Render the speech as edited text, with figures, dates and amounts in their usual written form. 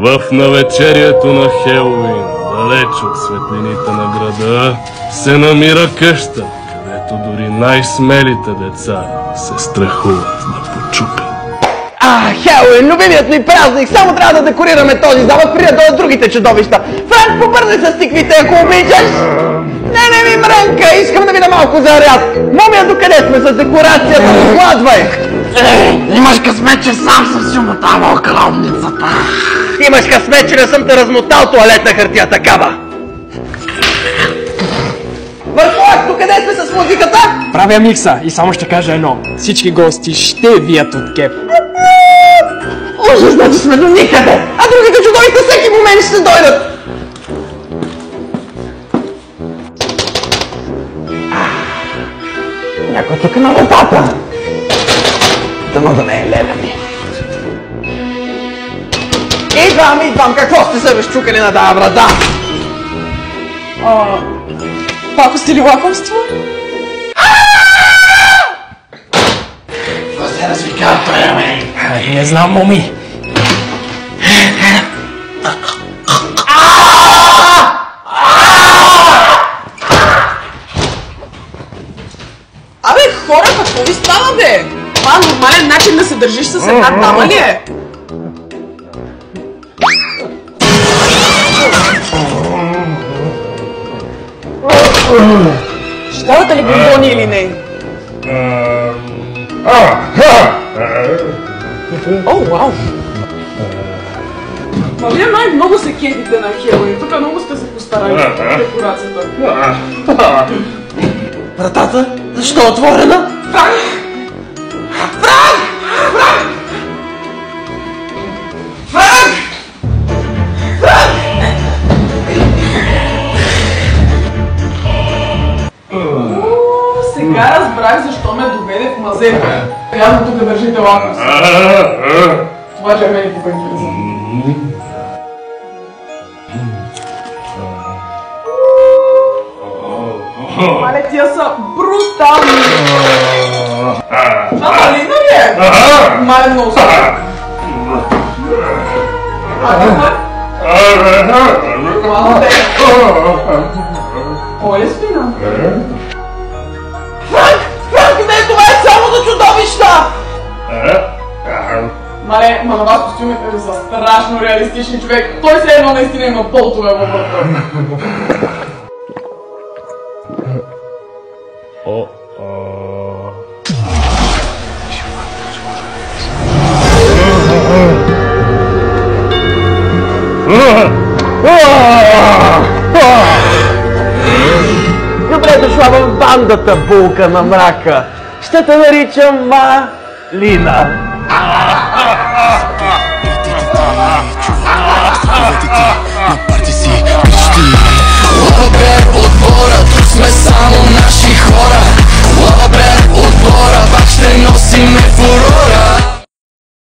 В навечерието на Хелоуин, далеч от светлините на града, се намира къща, където дори най-смелите деца се страхуват да почупят. Хелоуин, любимият ми празник! Само трябва да декорираме този замък, преди да дойдат другите чудовища. Франк, побързи с тиквите, ако обичаш! Не ми мрънка, искам да видя малко заряд. Момия, докъде сме с декорацията? Докладвай! Имаш късмет, че сам съм си умотавал кълницата. Имаш късмет, че не съм те размотал туалетна хартия такава. Върховак, докъде сме с музиката? Правя микса и само ще кажа едно. Всички гости ще вият от кеп. Ужас, значи сме до никъде, а другите чудовища всеки момент ще дойдат. Някой тук на вратата. Дано да не е леля ми. Идвам, какво сте се разчукали на тая врата? Пако сте ли лакомство? Това се развика, той е мен. Не знам, моми. Абе, хора, какво ви става, бе? Това нормален начин да се държиш с една дама ли е? Щавате ли бомбони или не? О, вау! Ма вие най-много се кефите на Хелоуин. Тук много сте се постарали с декорацията. Вратата? Защо е отворена? Сега разбрах защо ме доведе в мазето. Явно тук държите лакомство. Това че мен по интересно. Мале, тия са брутални! Малина ли е? Мале, много са. Мале, кой е спина? Франк, не, това е само за чудовища! Мале, ма на вас костюмите ви са страшно реалистични, човек. Той се едно наистина има полтове във върта. Добре дошла в бандата, булка на мрака. Ще те наричам Малина.